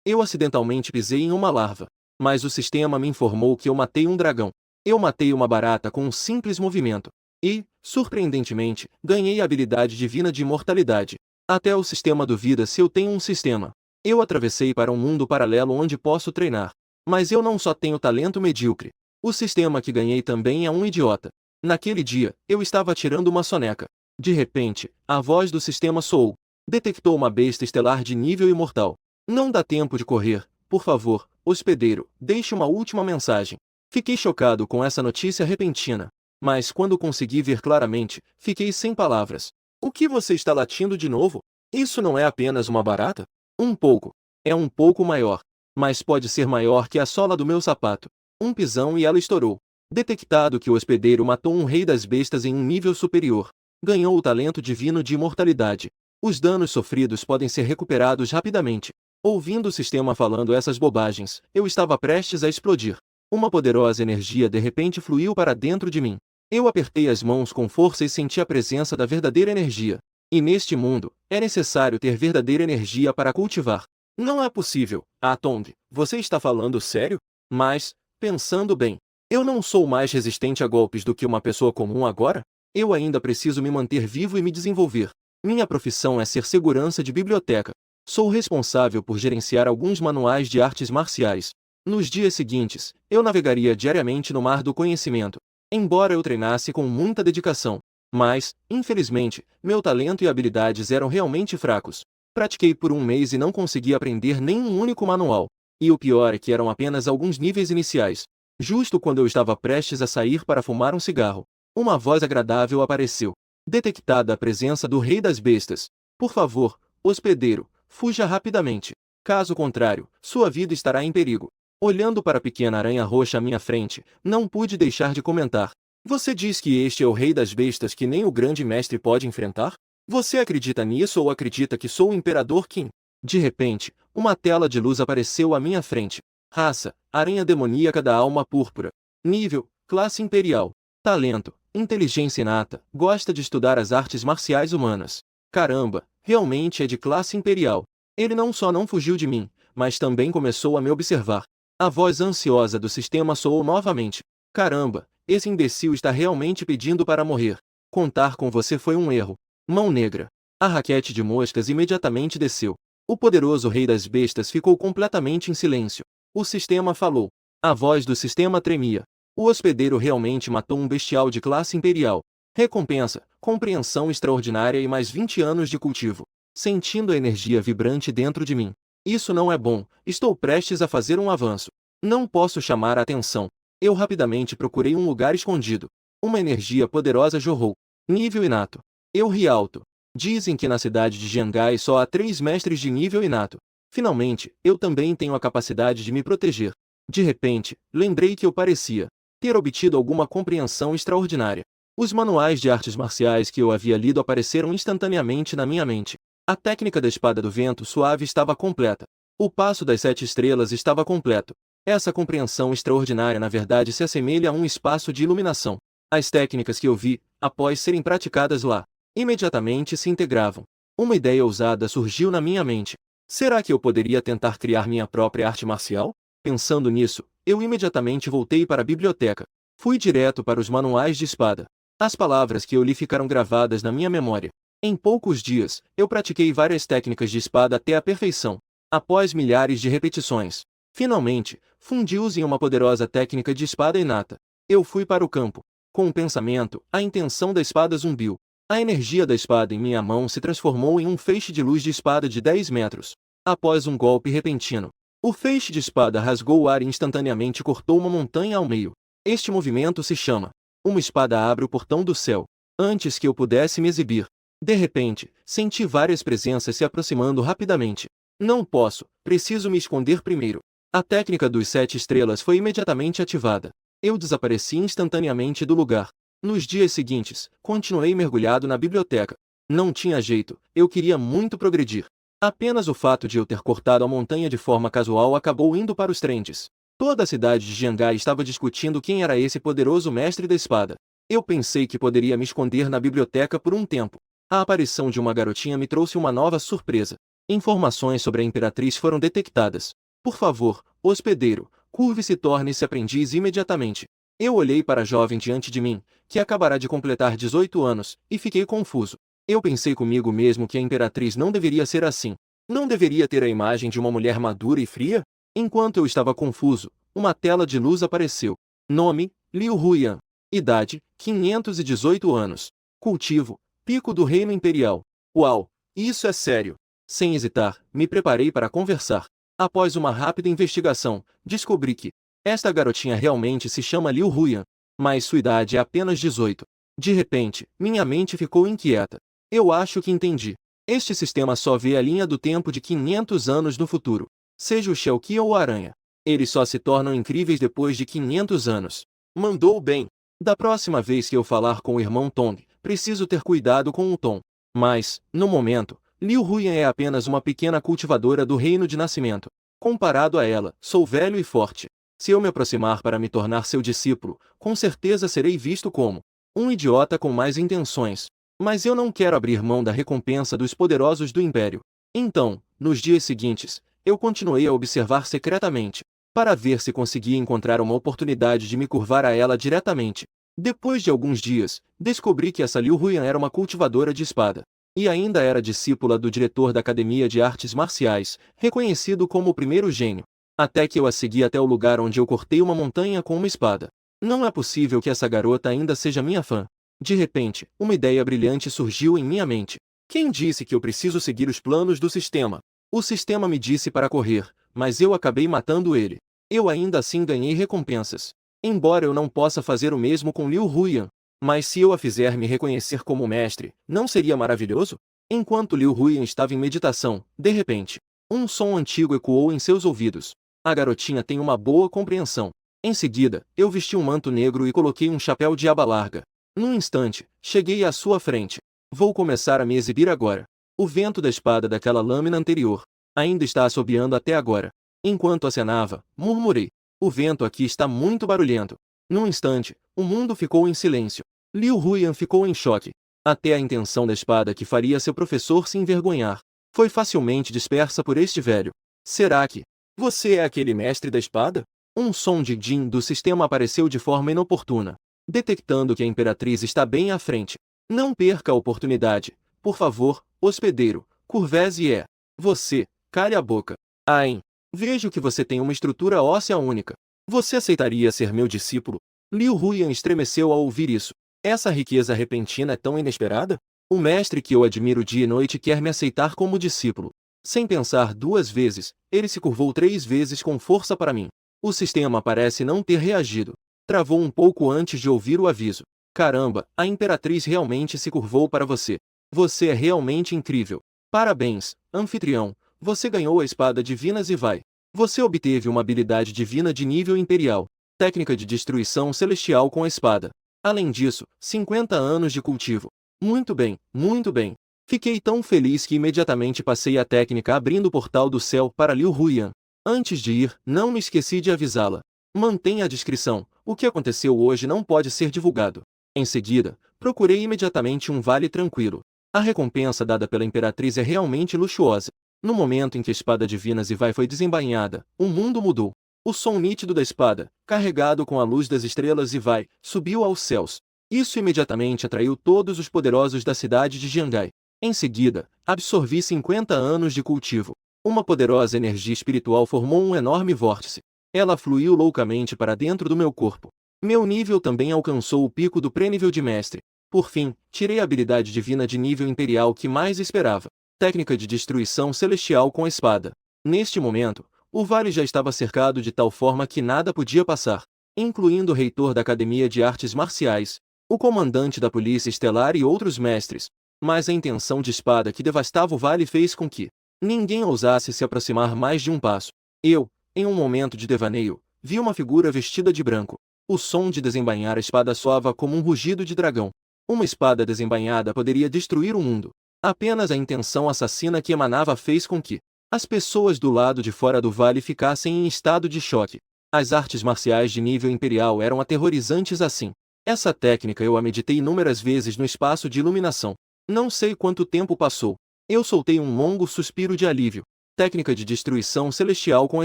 Eu acidentalmente pisei em uma larva. Mas o sistema me informou que eu matei um dragão. Eu matei uma barata com um simples movimento. E, surpreendentemente, ganhei a habilidade divina de imortalidade. Até o sistema duvida se eu tenho um sistema. Eu atravessei para um mundo paralelo onde posso treinar. Mas eu não só tenho talento medíocre. O sistema que ganhei também é um idiota. Naquele dia, eu estava tirando uma soneca. De repente, a voz do sistema soou. Detectou uma besta estelar de nível imortal. Não dá tempo de correr. Por favor, hospedeiro, deixe uma última mensagem. Fiquei chocado com essa notícia repentina. Mas quando consegui ver claramente, fiquei sem palavras. O que você está latindo de novo? Isso não é apenas uma barata? Um pouco. É um pouco maior. Mas pode ser maior que a sola do meu sapato. Um pisão e ela estourou. Detectado que o hospedeiro matou um rei das bestas em um nível superior. Ganhou o talento divino de imortalidade. Os danos sofridos podem ser recuperados rapidamente. Ouvindo o sistema falando essas bobagens, eu estava prestes a explodir. Uma poderosa energia de repente fluiu para dentro de mim. Eu apertei as mãos com força e senti a presença da verdadeira energia. E neste mundo, é necessário ter verdadeira energia para cultivar. Não é possível, Atong, você está falando sério? Mas, pensando bem, eu não sou mais resistente a golpes do que uma pessoa comum agora? Eu ainda preciso me manter vivo e me desenvolver. Minha profissão é ser segurança de biblioteca. Sou responsável por gerenciar alguns manuais de artes marciais. Nos dias seguintes, eu navegaria diariamente no mar do conhecimento. Embora eu treinasse com muita dedicação. Mas, infelizmente, meu talento e habilidades eram realmente fracos. Pratiquei por um mês e não consegui aprender nem um único manual. E o pior é que eram apenas alguns níveis iniciais. Justo quando eu estava prestes a sair para fumar um cigarro, uma voz agradável apareceu. Detectada a presença do rei das bestas. Por favor, hospedeiro, fuja rapidamente. Caso contrário, sua vida estará em perigo. Olhando para a pequena aranha roxa à minha frente, não pude deixar de comentar. Você diz que este é o rei das bestas que nem o grande mestre pode enfrentar? Você acredita nisso ou acredita que sou o Imperador Qin? De repente, uma tela de luz apareceu à minha frente. Raça, aranha demoníaca da alma púrpura. Nível, classe imperial. Talento, inteligência inata, gosta de estudar as artes marciais humanas. Caramba, realmente é de classe imperial. Ele não só não fugiu de mim, mas também começou a me observar. A voz ansiosa do sistema soou novamente. Caramba, esse imbecil está realmente pedindo para morrer. Contar com você foi um erro. Mão negra. A raquete de moscas imediatamente desceu. O poderoso rei das bestas ficou completamente em silêncio. O sistema falou. A voz do sistema tremia. O hospedeiro realmente matou um bestial de classe imperial. Recompensa, compreensão extraordinária e mais 20 anos de cultivo. Sentindo a energia vibrante dentro de mim. Isso não é bom, estou prestes a fazer um avanço. Não posso chamar a atenção. Eu rapidamente procurei um lugar escondido. Uma energia poderosa jorrou. Nível inato. Eu ri alto. Dizem que na cidade de Jiangai só há 3 mestres de nível inato. Finalmente, eu também tenho a capacidade de me proteger. De repente, lembrei que eu parecia ter obtido alguma compreensão extraordinária. Os manuais de artes marciais que eu havia lido apareceram instantaneamente na minha mente. A técnica da espada do vento suave estava completa. O passo das 7 estrelas estava completo. Essa compreensão extraordinária na verdade se assemelha a um espaço de iluminação. As técnicas que eu vi, após serem praticadas lá, imediatamente se integravam. Uma ideia ousada surgiu na minha mente. Será que eu poderia tentar criar minha própria arte marcial? Pensando nisso, eu imediatamente voltei para a biblioteca. Fui direto para os manuais de espada. As palavras que eu li ficaram gravadas na minha memória. Em poucos dias, eu pratiquei várias técnicas de espada até a perfeição. Após milhares de repetições, finalmente, fundi-os em uma poderosa técnica de espada inata. Eu fui para o campo. Com o pensamento, a intenção da espada zumbiu. A energia da espada em minha mão se transformou em um feixe de luz de espada de 10 metros. Após um golpe repentino, o feixe de espada rasgou o ar e instantaneamente cortou uma montanha ao meio. Este movimento se chama: uma espada abre o portão do céu. Antes que eu pudesse me exibir, de repente, senti várias presenças se aproximando rapidamente. Não posso, preciso me esconder primeiro. A técnica dos 7 estrelas foi imediatamente ativada. Eu desapareci instantaneamente do lugar. Nos dias seguintes, continuei mergulhado na biblioteca. Não tinha jeito, eu queria muito progredir. Apenas o fato de eu ter cortado a montanha de forma casual acabou indo para os trends. Toda a cidade de Jiangai estava discutindo quem era esse poderoso mestre da espada. Eu pensei que poderia me esconder na biblioteca por um tempo. A aparição de uma garotinha me trouxe uma nova surpresa. Informações sobre a Imperatriz foram detectadas. Por favor, hospedeiro, curve-se e torne-se aprendiz imediatamente. Eu olhei para a jovem diante de mim, que acabará de completar 18 anos, e fiquei confuso. Eu pensei comigo mesmo que a Imperatriz não deveria ser assim. Não deveria ter a imagem de uma mulher madura e fria? Enquanto eu estava confuso, uma tela de luz apareceu. Nome: Liu Huyan. Idade: 518 anos. Cultivo: Pico do Reino Imperial. Uau! Isso é sério! Sem hesitar, me preparei para conversar. Após uma rápida investigação, descobri que esta garotinha realmente se chama Liu Huyan, mas sua idade é apenas 18. De repente, minha mente ficou inquieta. Eu acho que entendi. Este sistema só vê a linha do tempo de 500 anos no futuro. Seja o Shelky ou a aranha. Eles só se tornam incríveis depois de 500 anos. Mandou bem. Da próxima vez que eu falar com o irmão Tong, preciso ter cuidado com o tom. Mas, no momento, Liu Huyan é apenas uma pequena cultivadora do reino de nascimento. Comparado a ela, sou velho e forte. Se eu me aproximar para me tornar seu discípulo, com certeza serei visto como um idiota com mais intenções. Mas eu não quero abrir mão da recompensa dos poderosos do Império. Então, nos dias seguintes, eu continuei a observar secretamente, para ver se conseguia encontrar uma oportunidade de me curvar a ela diretamente. Depois de alguns dias, descobri que essa Liu Huyan era uma cultivadora de espada. E ainda era discípula do diretor da Academia de Artes Marciais, reconhecido como o primeiro gênio. Até que eu a segui até o lugar onde eu cortei uma montanha com uma espada. Não é possível que essa garota ainda seja minha fã. De repente, uma ideia brilhante surgiu em minha mente. Quem disse que eu preciso seguir os planos do sistema? O sistema me disse para correr, mas eu acabei matando ele. Eu ainda assim ganhei recompensas. Embora eu não possa fazer o mesmo com Liu Huyan. Mas se eu a fizer me reconhecer como mestre, não seria maravilhoso? Enquanto Liu Huyan estava em meditação, de repente, um som antigo ecoou em seus ouvidos. A garotinha tem uma boa compreensão. Em seguida, eu vesti um manto negro e coloquei um chapéu de aba larga. Num instante, cheguei à sua frente. Vou começar a me exibir agora. O vento da espada daquela lâmina anterior ainda está assobiando até agora. Enquanto acenava, murmurei. O vento aqui está muito barulhento. Num instante, o mundo ficou em silêncio. Liu Huyan ficou em choque. Até a intenção da espada que faria seu professor se envergonhar foi facilmente dispersa por este velho. Será que você é aquele mestre da espada? Um som de Jin do sistema apareceu de forma inoportuna, detectando que a Imperatriz está bem à frente. Não perca a oportunidade, por favor, hospedeiro, curvese é. Você, cale a boca. Ain, vejo que você tem uma estrutura óssea única. Você aceitaria ser meu discípulo? Liu Huyan estremeceu ao ouvir isso. Essa riqueza repentina é tão inesperada? O mestre que eu admiro dia e noite quer me aceitar como discípulo. Sem pensar duas vezes, ele se curvou 3 vezes com força para mim. O sistema parece não ter reagido. Travou um pouco antes de ouvir o aviso. Caramba, a Imperatriz realmente se curvou para você. Você é realmente incrível. Parabéns, anfitrião. Você ganhou a espada divina Zivai. Você obteve uma habilidade divina de nível imperial. Técnica de destruição celestial com a espada. Além disso, 50 anos de cultivo. Muito bem, muito bem. Fiquei tão feliz que imediatamente passei a técnica abrindo o portal do céu para Liu Huyan. Antes de ir, não me esqueci de avisá-la. Mantenha a discrição, o que aconteceu hoje não pode ser divulgado. Em seguida, procurei imediatamente um vale tranquilo. A recompensa dada pela Imperatriz é realmente luxuosa. No momento em que a espada divina Zivai foi desembainhada, o mundo mudou. O som nítido da espada, carregado com a luz das estrelas Zivai, subiu aos céus. Isso imediatamente atraiu todos os poderosos da cidade de Jiangai. Em seguida, absorvi 50 anos de cultivo. Uma poderosa energia espiritual formou um enorme vórtice. Ela fluiu loucamente para dentro do meu corpo. Meu nível também alcançou o pico do pré-nível de mestre. Por fim, tirei a habilidade divina de nível imperial que mais esperava. Técnica de destruição celestial com a espada. Neste momento, o vale já estava cercado de tal forma que nada podia passar, incluindo o reitor da Academia de Artes Marciais, o comandante da Polícia Estelar e outros mestres. Mas a intenção de espada que devastava o vale fez com que ninguém ousasse se aproximar mais de um passo. Eu, em um momento de devaneio, vi uma figura vestida de branco. O som de desembainhar a espada soava como um rugido de dragão. Uma espada desembainhada poderia destruir o mundo. Apenas a intenção assassina que emanava fez com que as pessoas do lado de fora do vale ficassem em estado de choque. As artes marciais de nível imperial eram aterrorizantes assim. Essa técnica eu a meditei inúmeras vezes no espaço de iluminação. Não sei quanto tempo passou. Eu soltei um longo suspiro de alívio. Técnica de destruição celestial com a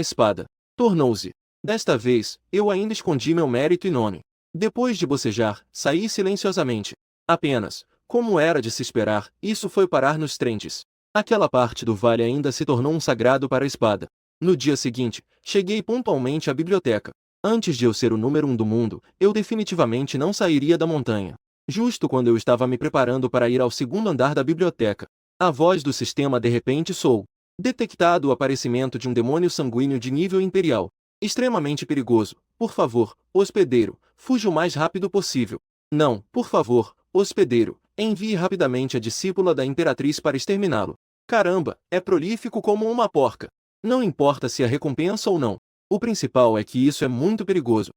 espada. Tornou-se. Desta vez, eu ainda escondi meu mérito e nome. Depois de bocejar, saí silenciosamente. Apenas, como era de se esperar, isso foi parar nos trentes. Aquela parte do vale ainda se tornou um sagrado para a espada. No dia seguinte, cheguei pontualmente à biblioteca. Antes de eu ser o número 1 do mundo, eu definitivamente não sairia da montanha. Justo quando eu estava me preparando para ir ao segundo andar da biblioteca, a voz do sistema de repente soou. Detectado o aparecimento de um demônio sanguíneo de nível imperial. Extremamente perigoso. Por favor, hospedeiro, fuja o mais rápido possível. Não, por favor, hospedeiro, envie rapidamente a discípula da Imperatriz para exterminá-lo. Caramba, é prolífico como uma porca. Não importa se a recompensa ou não. O principal é que isso é muito perigoso.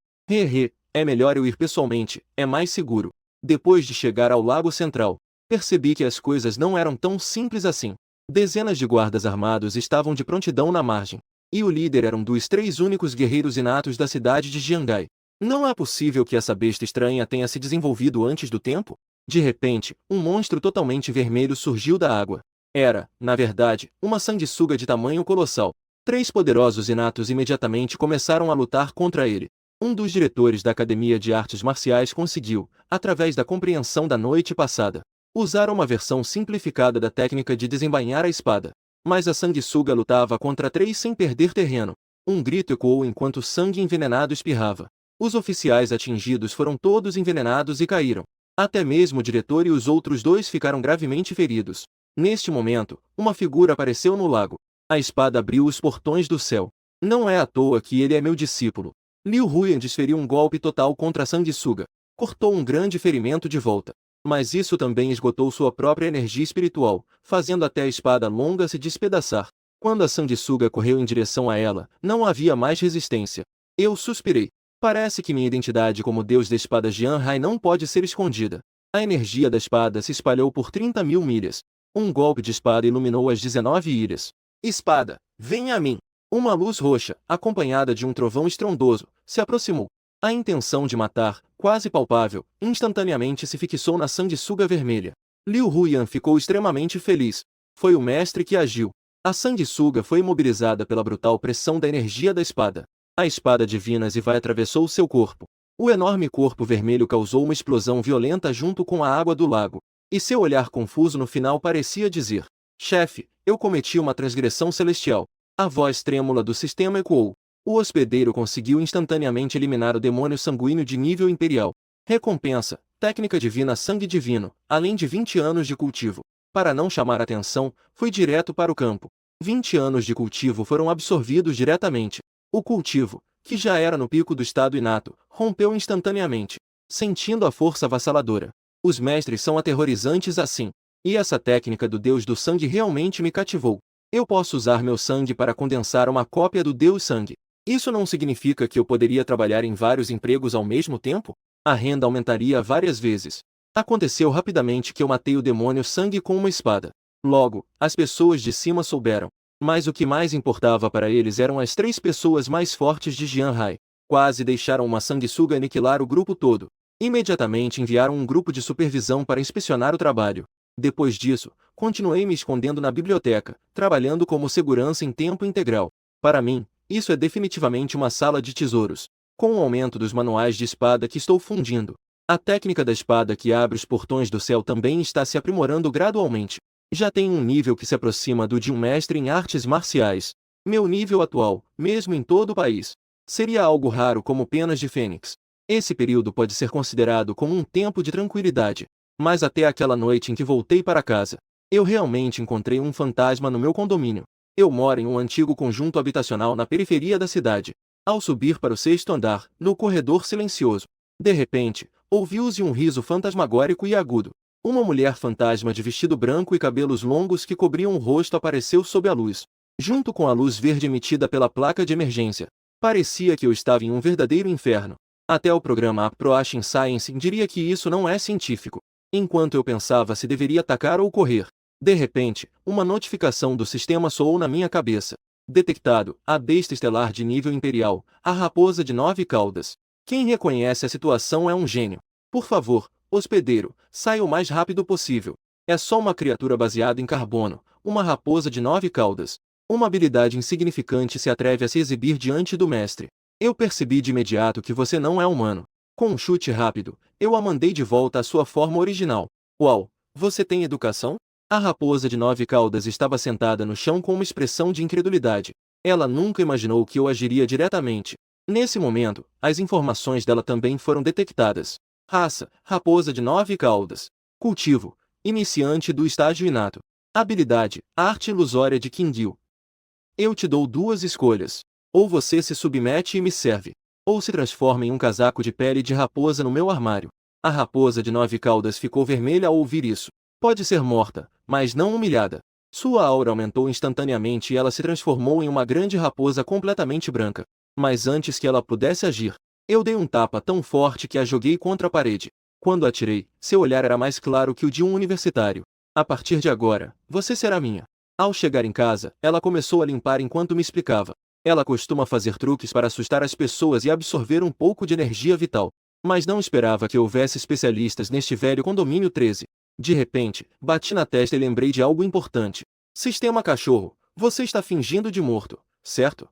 É melhor eu ir pessoalmente, é mais seguro. Depois de chegar ao Lago Central, percebi que as coisas não eram tão simples assim. Dezenas de guardas armados estavam de prontidão na margem. E o líder era um dos 3 únicos guerreiros inatos da cidade de Jiangai. Não é possível que essa besta estranha tenha se desenvolvido antes do tempo? De repente, um monstro totalmente vermelho surgiu da água. Era, na verdade, uma sanguessuga de tamanho colossal. 3 poderosos inatos imediatamente começaram a lutar contra ele. Um dos diretores da Academia de Artes Marciais conseguiu, através da compreensão da noite passada, usar uma versão simplificada da técnica de desembainhar a espada. Mas a sanguessuga lutava contra 3 sem perder terreno. Um grito ecoou enquanto sangue envenenado espirrava. Os oficiais atingidos foram todos envenenados e caíram. Até mesmo o diretor e os outros 2 ficaram gravemente feridos. Neste momento, uma figura apareceu no lago. A espada abriu os portões do céu. Não é à toa que ele é meu discípulo. Liu Huyan desferiu um golpe total contra a sanguessuga. Cortou um grande ferimento de volta. Mas isso também esgotou sua própria energia espiritual, fazendo até a espada longa se despedaçar. Quando a sanguessuga correu em direção a ela, não havia mais resistência. Eu suspirei. Parece que minha identidade como deus da espada Jianhai não pode ser escondida. A energia da espada se espalhou por 30.000 milhas. Um golpe de espada iluminou as 19 ilhas. Espada, venha a mim! Uma luz roxa, acompanhada de um trovão estrondoso, se aproximou. A intenção de matar, quase palpável, instantaneamente se fixou na sanguessuga vermelha. Liu Huyan ficou extremamente feliz. Foi o mestre que agiu. A sanguessuga foi imobilizada pela brutal pressão da energia da espada. A espada divina Zivai atravessou seu corpo. O enorme corpo vermelho causou uma explosão violenta junto com a água do lago. E seu olhar confuso no final parecia dizer: chefe, eu cometi uma transgressão celestial. A voz trêmula do sistema ecoou. O hospedeiro conseguiu instantaneamente eliminar o demônio sanguíneo de nível imperial. Recompensa, técnica divina sangue divino, além de 20 anos de cultivo. Para não chamar atenção, fui direto para o campo. 20 anos de cultivo foram absorvidos diretamente. O cultivo, que já era no pico do estado inato, rompeu instantaneamente, sentindo a força avassaladora. Os mestres são aterrorizantes assim. E essa técnica do Deus do Sangue realmente me cativou. Eu posso usar meu sangue para condensar uma cópia do Deus Sangue. Isso não significa que eu poderia trabalhar em vários empregos ao mesmo tempo? A renda aumentaria várias vezes. Aconteceu rapidamente que eu matei o demônio sangue com uma espada. Logo, as pessoas de cima souberam. Mas o que mais importava para eles eram as 3 pessoas mais fortes de Jianhai. Quase deixaram uma sanguessuga aniquilar o grupo todo. Imediatamente enviaram um grupo de supervisão para inspecionar o trabalho. Depois disso, continuei me escondendo na biblioteca, trabalhando como segurança em tempo integral. Para mim, isso é definitivamente uma sala de tesouros. Com o aumento dos manuais de espada que estou fundindo, a técnica da espada que abre os portões do céu também está se aprimorando gradualmente. Já tenho um nível que se aproxima do de um mestre em artes marciais. Meu nível atual, mesmo em todo o país, seria algo raro como penas de fênix. Esse período pode ser considerado como um tempo de tranquilidade. Mas até aquela noite em que voltei para casa, eu realmente encontrei um fantasma no meu condomínio. Eu moro em um antigo conjunto habitacional na periferia da cidade. Ao subir para o 6º andar, no corredor silencioso, de repente, ouviu-se um riso fantasmagórico e agudo. Uma mulher fantasma de vestido branco e cabelos longos que cobriam o rosto apareceu sob a luz, junto com a luz verde emitida pela placa de emergência. Parecia que eu estava em um verdadeiro inferno. Até o programa Approaching Science diria que isso não é científico. Enquanto eu pensava se deveria atacar ou correr, de repente, uma notificação do sistema soou na minha cabeça. Detectado, a besta estelar de nível imperial, a raposa de 9 caudas. Quem reconhece a situação é um gênio. Por favor, hospedeiro, saia o mais rápido possível. É só uma criatura baseada em carbono, uma raposa de 9 caudas. Uma habilidade insignificante se atreve a se exibir diante do mestre. Eu percebi de imediato que você não é humano. Com um chute rápido, eu a mandei de volta à sua forma original. Uau, você tem educação? A raposa de 9 caudas estava sentada no chão com uma expressão de incredulidade. Ela nunca imaginou que eu agiria diretamente. Nesse momento, as informações dela também foram detectadas. Raça, raposa de 9 caudas. Cultivo, iniciante do estágio inato. Habilidade, arte ilusória de Kindle. Eu te dou duas escolhas. Ou você se submete e me serve, ou se transforma em um casaco de pele de raposa no meu armário. A raposa de 9 caudas ficou vermelha ao ouvir isso. Pode ser morta, mas não humilhada. Sua aura aumentou instantaneamente e ela se transformou em uma grande raposa completamente branca. Mas antes que ela pudesse agir, eu dei um tapa tão forte que a joguei contra a parede. Quando atirei, seu olhar era mais claro que o de um universitário. A partir de agora, você será minha. Ao chegar em casa, ela começou a limpar enquanto me explicava. Ela costuma fazer truques para assustar as pessoas e absorver um pouco de energia vital. Mas não esperava que houvesse especialistas neste velho condomínio 13. De repente, bati na testa e lembrei de algo importante. Sistema cachorro, você está fingindo de morto, certo?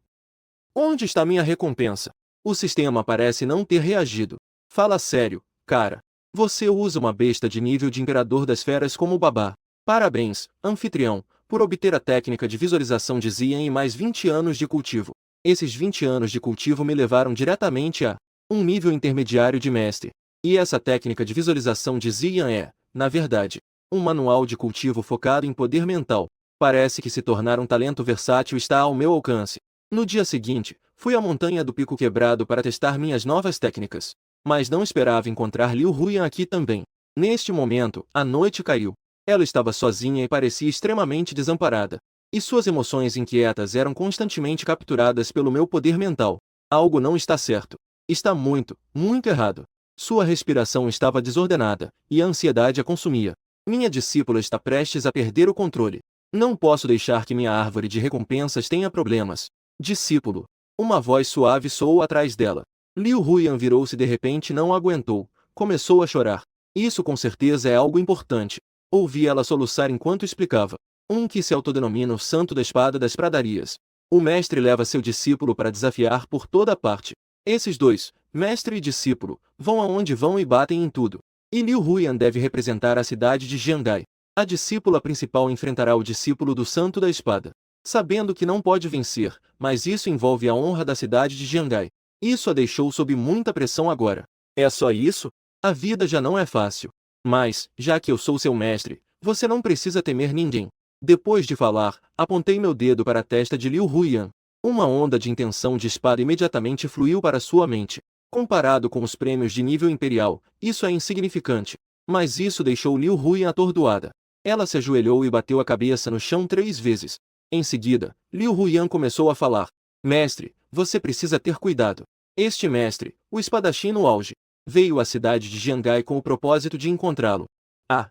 Onde está minha recompensa? O sistema parece não ter reagido. Fala sério, cara. Você usa uma besta de nível de imperador das feras como babá. Parabéns, anfitrião, por obter a técnica de visualização de Zian e mais 20 anos de cultivo. Esses 20 anos de cultivo me levaram diretamente a um nível intermediário de mestre. E essa técnica de visualização de Zian é, na verdade, um manual de cultivo focado em poder mental. Parece que se tornar um talento versátil está ao meu alcance. No dia seguinte, fui à montanha do Pico Quebrado para testar minhas novas técnicas. Mas não esperava encontrar Liu Huyan aqui também. Neste momento, a noite caiu. Ela estava sozinha e parecia extremamente desamparada. E suas emoções inquietas eram constantemente capturadas pelo meu poder mental. Algo não está certo. Está muito, muito errado. Sua respiração estava desordenada, e a ansiedade a consumia. Minha discípula está prestes a perder o controle. Não posso deixar que minha árvore de recompensas tenha problemas. Discípulo. Uma voz suave soou atrás dela. Liu Huyan virou-se de repente e não aguentou. Começou a chorar. Isso com certeza é algo importante. Ouvi ela soluçar enquanto explicava. Um que se autodenomina o Santo da Espada das Pradarias. O mestre leva seu discípulo para desafiar por toda parte. Esses dois, mestre e discípulo, vão aonde vão e batem em tudo. E Liu Huyan deve representar a cidade de Jiangai. A discípula principal enfrentará o discípulo do Santo da Espada. Sabendo que não pode vencer, mas isso envolve a honra da cidade de Jiangai. Isso a deixou sob muita pressão agora. É só isso? A vida já não é fácil. Mas, já que eu sou seu mestre, você não precisa temer ninguém. Depois de falar, apontei meu dedo para a testa de Liu Huyan. Uma onda de intenção de espada imediatamente fluiu para sua mente. Comparado com os prêmios de nível imperial, isso é insignificante. Mas isso deixou Liu Huyan atordoada. Ela se ajoelhou e bateu a cabeça no chão 3 vezes. Em seguida, Liu Huyan começou a falar. Mestre, você precisa ter cuidado. Este mestre, o espadachim no auge, veio à cidade de Jiangai com o propósito de encontrá-lo. Ah!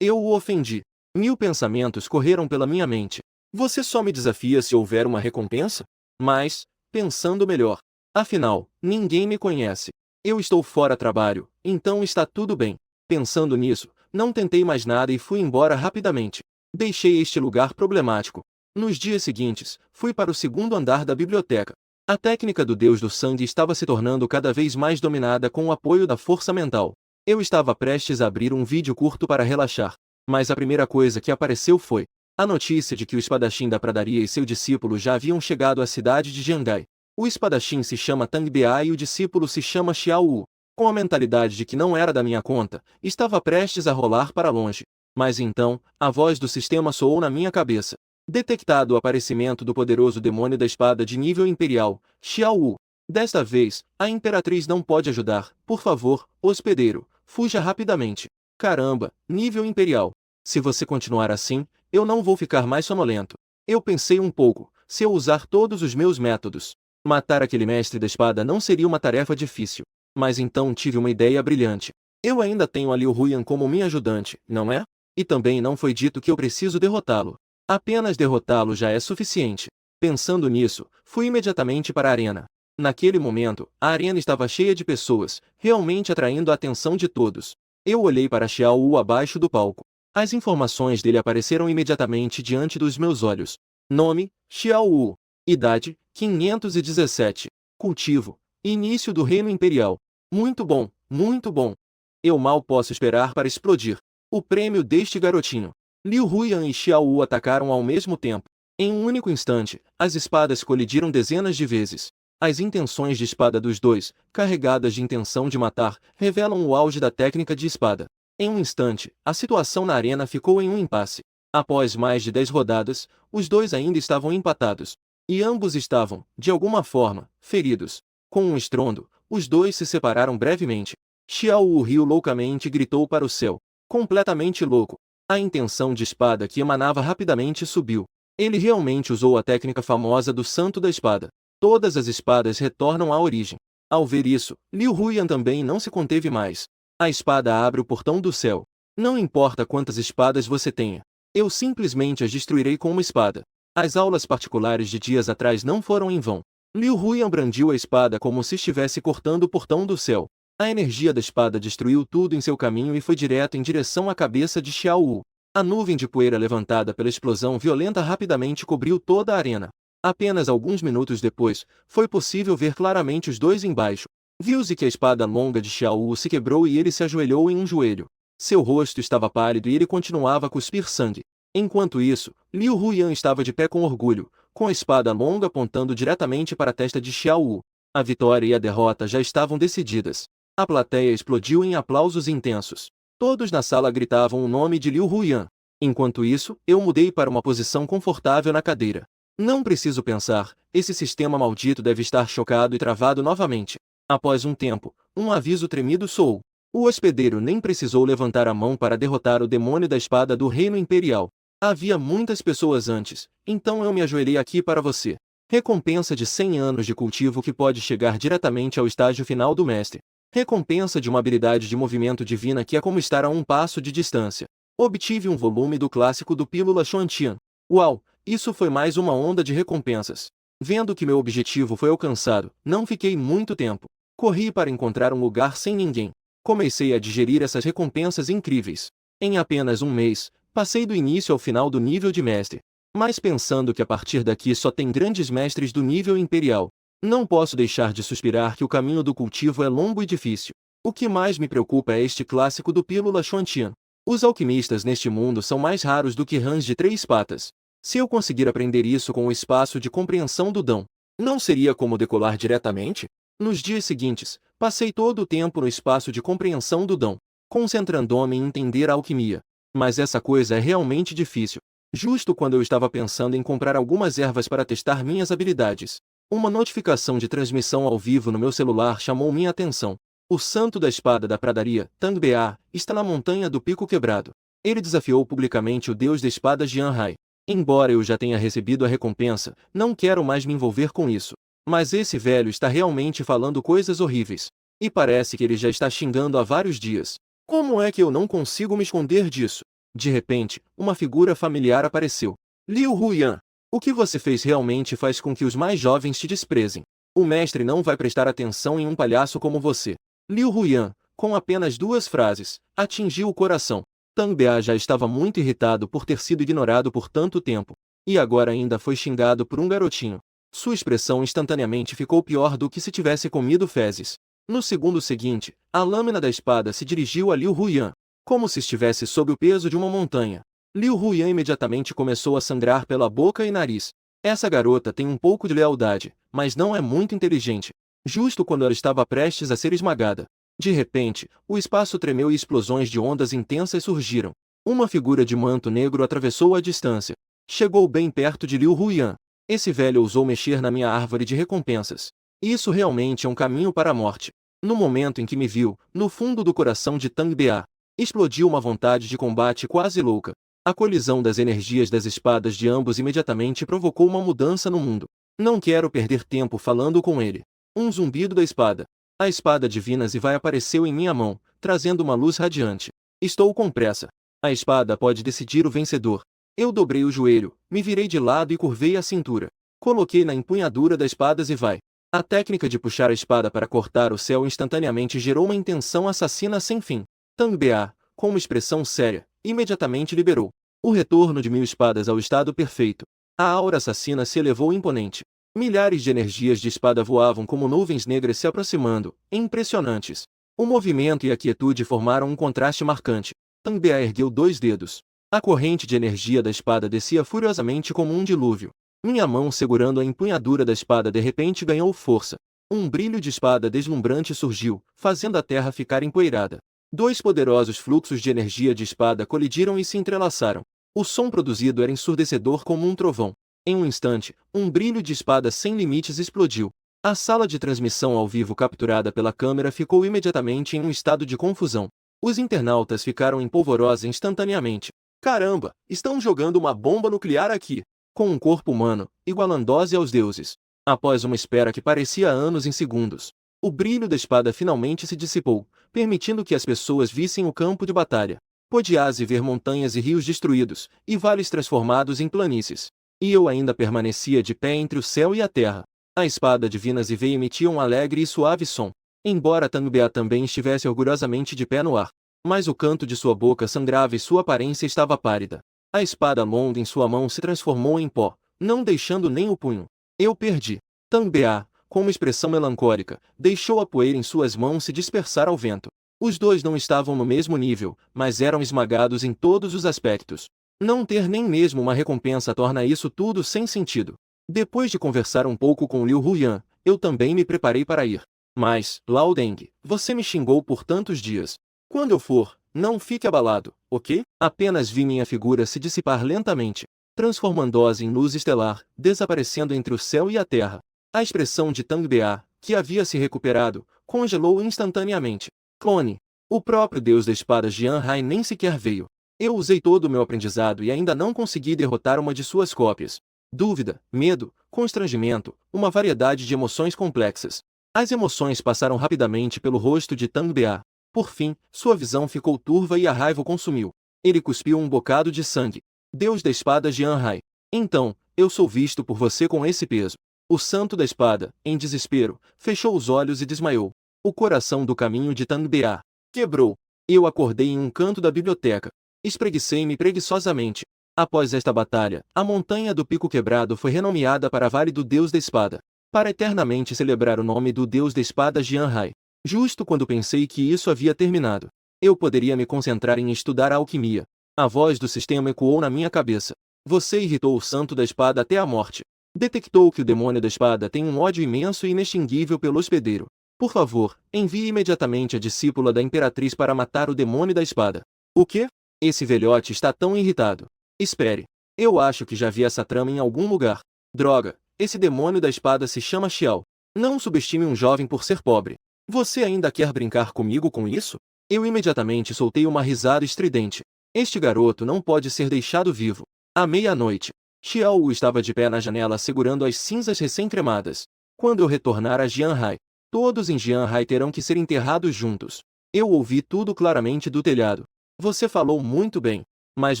Eu o ofendi. 1000 pensamentos correram pela minha mente. Você só me desafia se houver uma recompensa? Mas, pensando melhor. Afinal, ninguém me conhece. Eu estou fora trabalho, então está tudo bem. Pensando nisso, não tentei mais nada e fui embora rapidamente. Deixei este lugar problemático. Nos dias seguintes, fui para o segundo andar da biblioteca. A técnica do Deus do Sangue estava se tornando cada vez mais dominada com o apoio da força mental. Eu estava prestes a abrir um vídeo curto para relaxar. Mas a primeira coisa que apareceu foi a notícia de que o espadachim da pradaria e seu discípulo já haviam chegado à cidade de Jiangai. O espadachim se chama Tang Bia e o discípulo se chama Xiao Wu. Com a mentalidade de que não era da minha conta, estava prestes a rolar para longe. Mas então, a voz do sistema soou na minha cabeça. Detectado o aparecimento do poderoso demônio da espada de nível imperial, Xiao Wu. Desta vez, a imperatriz não pode ajudar. Por favor, hospedeiro, fuja rapidamente. Caramba, nível imperial. Se você continuar assim, eu não vou ficar mais sonolento. Eu pensei um pouco, se eu usar todos os meus métodos, matar aquele mestre da espada não seria uma tarefa difícil. Mas então tive uma ideia brilhante. Eu ainda tenho a Liu Huyan como minha ajudante, não é? E também não foi dito que eu preciso derrotá-lo. Apenas derrotá-lo já é suficiente. Pensando nisso, fui imediatamente para a arena. Naquele momento, a arena estava cheia de pessoas, realmente atraindo a atenção de todos. Eu olhei para Xiao Wu abaixo do palco. As informações dele apareceram imediatamente diante dos meus olhos. Nome: Xiao Wu. Idade: 517. Cultivo: início do Reino Imperial. Muito bom, muito bom. Eu mal posso esperar para explodir. O prêmio deste garotinho. Liu Huyan e Xiao Wu atacaram ao mesmo tempo. Em um único instante, as espadas colidiram dezenas de vezes. As intenções de espada dos dois, carregadas de intenção de matar, revelam o auge da técnica de espada. Em um instante, a situação na arena ficou em um impasse. Após mais de 10 rodadas, os dois ainda estavam empatados. E ambos estavam, de alguma forma, feridos. Com um estrondo, os dois se separaram brevemente. Xiao Wu riu loucamente e gritou para o céu. Completamente louco. A intenção de espada que emanava rapidamente subiu. Ele realmente usou a técnica famosa do Santo da Espada. Todas as espadas retornam à origem. Ao ver isso, Liu Huyan também não se conteve mais. A espada abre o portão do céu. Não importa quantas espadas você tenha. Eu simplesmente as destruirei com uma espada. As aulas particulares de dias atrás não foram em vão. Liu Huyan brandiu a espada como se estivesse cortando o portão do céu. A energia da espada destruiu tudo em seu caminho e foi direto em direção à cabeça de Xiao Wu. A nuvem de poeira levantada pela explosão violenta rapidamente cobriu toda a arena. Apenas alguns minutos depois, foi possível ver claramente os dois embaixo. Viu-se que a espada longa de Xiao Wu se quebrou e ele se ajoelhou em um joelho. Seu rosto estava pálido e ele continuava a cuspir sangue. Enquanto isso, Liu Huyan estava de pé com orgulho, com a espada longa apontando diretamente para a testa de Xiao Wu. A vitória e a derrota já estavam decididas. A plateia explodiu em aplausos intensos. Todos na sala gritavam o nome de Liu Huyan. Enquanto isso, eu mudei para uma posição confortável na cadeira. Não preciso pensar, esse sistema maldito deve estar chocado e travado novamente. Após um tempo, um aviso tremido soou. O hospedeiro nem precisou levantar a mão para derrotar o demônio da espada do Reino Imperial. Havia muitas pessoas antes, então eu me ajoelhei aqui para você. Recompensa de 100 anos de cultivo que pode chegar diretamente ao estágio final do mestre. Recompensa de uma habilidade de movimento divina que é como estar a um passo de distância. Obtive um volume do clássico do Pílula Xuantian. Uau, isso foi mais uma onda de recompensas. Vendo que meu objetivo foi alcançado, não fiquei muito tempo. Corri para encontrar um lugar sem ninguém. Comecei a digerir essas recompensas incríveis. Em apenas um mês, passei do início ao final do nível de mestre. Mas pensando que a partir daqui só tem grandes mestres do nível imperial, não posso deixar de suspirar que o caminho do cultivo é longo e difícil. O que mais me preocupa é este clássico do Pílula Xuantian. Os alquimistas neste mundo são mais raros do que rãs de 3 patas. Se eu conseguir aprender isso com o espaço de compreensão do Dão, não seria como decolar diretamente? Nos dias seguintes, passei todo o tempo no espaço de compreensão do Dão, concentrando-me em entender a alquimia. Mas essa coisa é realmente difícil. Justo quando eu estava pensando em comprar algumas ervas para testar minhas habilidades, uma notificação de transmissão ao vivo no meu celular chamou minha atenção. O santo da espada da pradaria, Tang Bea, está na montanha do Pico Quebrado. Ele desafiou publicamente o deus da espada Jian Hai. Embora eu já tenha recebido a recompensa, não quero mais me envolver com isso. Mas esse velho está realmente falando coisas horríveis. E parece que ele já está xingando há vários dias. Como é que eu não consigo me esconder disso? De repente, uma figura familiar apareceu. Liu Huyan. O que você fez realmente faz com que os mais jovens te desprezem. O mestre não vai prestar atenção em um palhaço como você. Liu Huyan, com apenas 2 frases, atingiu o coração. Tang Bea já estava muito irritado por ter sido ignorado por tanto tempo. E agora ainda foi xingado por um garotinho. Sua expressão instantaneamente ficou pior do que se tivesse comido fezes. No segundo seguinte, a lâmina da espada se dirigiu a Liu Huyan, como se estivesse sob o peso de uma montanha. Liu Huyan imediatamente começou a sangrar pela boca e nariz. Essa garota tem um pouco de lealdade, mas não é muito inteligente. Justo quando ela estava prestes a ser esmagada, de repente, o espaço tremeu e explosões de ondas intensas surgiram. Uma figura de manto negro atravessou a distância. Chegou bem perto de Liu Huyan. Esse velho ousou mexer na minha árvore de recompensas. Isso realmente é um caminho para a morte. No momento em que me viu, no fundo do coração de Tang Bea, explodiu uma vontade de combate quase louca. A colisão das energias das espadas de ambos imediatamente provocou uma mudança no mundo. Não quero perder tempo falando com ele. Um zumbido da espada. A espada divina Zivai apareceu em minha mão, trazendo uma luz radiante. Estou com pressa. A espada pode decidir o vencedor. Eu dobrei o joelho, me virei de lado e curvei a cintura. Coloquei na empunhadura da espada Zivai. A técnica de puxar a espada para cortar o céu instantaneamente gerou uma intenção assassina sem fim. Tang Bea, com uma expressão séria, imediatamente liberou. O retorno de 1000 espadas ao estado perfeito. A aura assassina se elevou imponente. Milhares de energias de espada voavam como nuvens negras se aproximando, impressionantes. O movimento e a quietude formaram um contraste marcante. Tangbea ergueu 2 dedos. A corrente de energia da espada descia furiosamente como um dilúvio. Minha mão segurando a empunhadura da espada de repente ganhou força. Um brilho de espada deslumbrante surgiu, fazendo a terra ficar empoeirada. 2 poderosos fluxos de energia de espada colidiram e se entrelaçaram. O som produzido era ensurdecedor como um trovão. Em um instante, um brilho de espada sem limites explodiu. A sala de transmissão ao vivo capturada pela câmera ficou imediatamente em um estado de confusão. Os internautas ficaram em polvorosa instantaneamente. Caramba, estão jogando uma bomba nuclear aqui! Com um corpo humano, igualando-se aos deuses. Após uma espera que parecia anos em segundos, o brilho da espada finalmente se dissipou, permitindo que as pessoas vissem o campo de batalha. Podia-se ver montanhas e rios destruídos, e vales transformados em planícies. E eu ainda permanecia de pé entre o céu e a terra. A espada divina Zivei emitia um alegre e suave som, embora Tangbea também estivesse orgulhosamente de pé no ar. Mas o canto de sua boca sangrava e sua aparência estava pálida. A espada longa em sua mão se transformou em pó, não deixando nem o punho. Eu perdi. Tangbea, com uma expressão melancólica, deixou a poeira em suas mãos se dispersar ao vento. Os dois não estavam no mesmo nível, mas eram esmagados em todos os aspectos. Não ter nem mesmo uma recompensa torna isso tudo sem sentido. Depois de conversar um pouco com Liu Huyan, eu também me preparei para ir. Mas, Lao Deng, você me xingou por tantos dias. Quando eu for, não fique abalado, ok? Apenas vi minha figura se dissipar lentamente, transformando-se em luz estelar, desaparecendo entre o céu e a terra. A expressão de Tangbea, que havia se recuperado, congelou instantaneamente. Clone. O próprio deus da espada Jian Hai nem sequer veio. Eu usei todo o meu aprendizado e ainda não consegui derrotar uma de suas cópias. Dúvida, medo, constrangimento, uma variedade de emoções complexas. As emoções passaram rapidamente pelo rosto de Tangbea. Por fim, sua visão ficou turva e a raiva o consumiu. Ele cuspiu um bocado de sangue. Deus da espada Jian Hai. Então, eu sou visto por você com esse peso. O santo da espada, em desespero, fechou os olhos e desmaiou. O coração do caminho de Tangbea quebrou. Eu acordei em um canto da biblioteca. Espreguicei-me preguiçosamente. Após esta batalha, a montanha do Pico Quebrado foi renomeada para Vale do Deus da Espada, para eternamente celebrar o nome do Deus da Espada Jian Hai. Justo quando pensei que isso havia terminado, eu poderia me concentrar em estudar a alquimia. A voz do sistema ecoou na minha cabeça. Você irritou o santo da espada até a morte. Detectou que o demônio da espada tem um ódio imenso e inextinguível pelo hospedeiro. Por favor, envie imediatamente a discípula da Imperatriz para matar o demônio da espada. O quê? Esse velhote está tão irritado. Espere. Eu acho que já vi essa trama em algum lugar. Droga, esse demônio da espada se chama Xiao. Não subestime um jovem por ser pobre. Você ainda quer brincar comigo com isso? Eu imediatamente soltei uma risada estridente. Este garoto não pode ser deixado vivo. À meia-noite, Xiao Wu estava de pé na janela segurando as cinzas recém-cremadas. Quando eu retornar a Jian Hai, todos em Jian Hai terão que ser enterrados juntos. Eu ouvi tudo claramente do telhado. Você falou muito bem, mas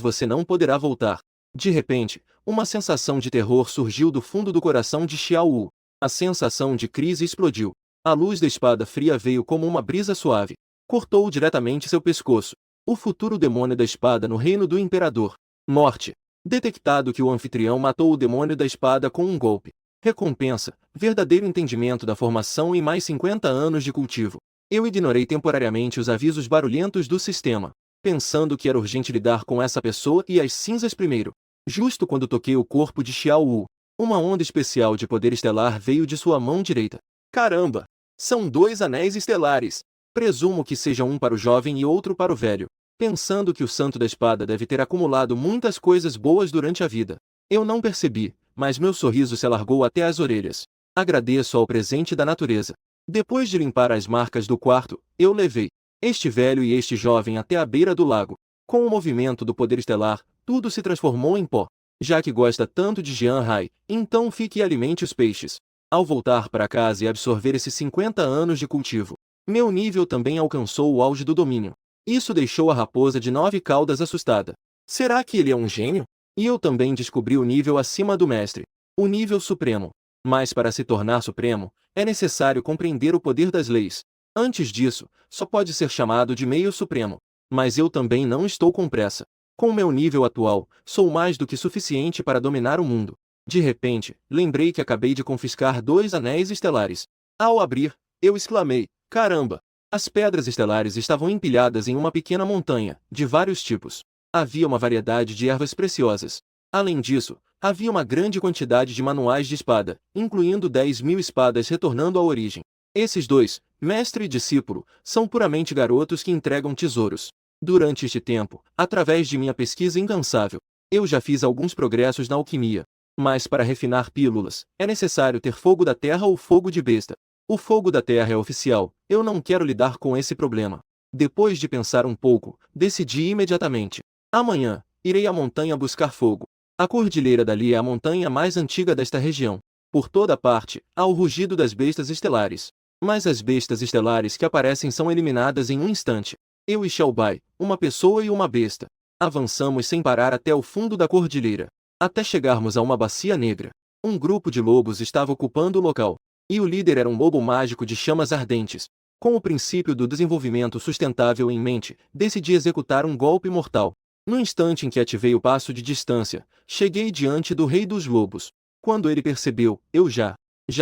você não poderá voltar. De repente, uma sensação de terror surgiu do fundo do coração de Xiao Wu. A sensação de crise explodiu. A luz da espada fria veio como uma brisa suave. Cortou diretamente seu pescoço. O futuro demônio da espada no reino do imperador. Morte. Detectado que o anfitrião matou o demônio da espada com um golpe. Recompensa, verdadeiro entendimento da formação e mais 50 anos de cultivo. Eu ignorei temporariamente os avisos barulhentos do sistema, pensando que era urgente lidar com essa pessoa e as cinzas primeiro. Justo quando toquei o corpo de Xiao Wu, uma onda especial de poder estelar veio de sua mão direita. Caramba! São 2 anéis estelares. Presumo que seja um para o jovem e outro para o velho. Pensando que o santo da espada deve ter acumulado muitas coisas boas durante a vida. Eu não percebi, mas meu sorriso se alargou até as orelhas. Agradeço ao presente da natureza. Depois de limpar as marcas do quarto, eu levei este velho e este jovem até a beira do lago. Com o movimento do poder estelar, tudo se transformou em pó. Já que gosta tanto de Jian Hai, então fique e alimente os peixes. Ao voltar para casa e absorver esses 50 anos de cultivo, meu nível também alcançou o auge do domínio. Isso deixou a raposa de 9 caudas assustada. Será que ele é um gênio? E eu também descobri o nível acima do mestre, o nível supremo. Mas para se tornar supremo, é necessário compreender o poder das leis. Antes disso, só pode ser chamado de meio supremo. Mas eu também não estou com pressa. Com meu nível atual, sou mais do que suficiente para dominar o mundo. De repente, lembrei que acabei de confiscar 2 anéis estelares. Ao abrir, eu exclamei: caramba! As pedras estelares estavam empilhadas em uma pequena montanha, de vários tipos. Havia uma variedade de ervas preciosas. Além disso, havia uma grande quantidade de manuais de espada, incluindo 10.000 espadas retornando à origem. Esses dois, mestre e discípulo, são puramente garotos que entregam tesouros. Durante este tempo, através de minha pesquisa incansável, eu já fiz alguns progressos na alquimia. Mas para refinar pílulas, é necessário ter fogo da terra ou fogo de besta. O fogo da terra é oficial, eu não quero lidar com esse problema. Depois de pensar um pouco, decidi imediatamente. Amanhã, irei à montanha buscar fogo. A cordilheira dali é a montanha mais antiga desta região. Por toda parte, há o rugido das bestas estelares. Mas as bestas estelares que aparecem são eliminadas em um instante. Eu e Xiaobai, uma pessoa e uma besta. Avançamos sem parar até o fundo da cordilheira. Até chegarmos a uma bacia negra. Um grupo de lobos estava ocupando o local. E o líder era um lobo mágico de chamas ardentes. Com o princípio do desenvolvimento sustentável em mente, decidi executar um golpe mortal. No instante em que ativei o passo de distância, cheguei diante do rei dos lobos. Quando ele percebeu, eu já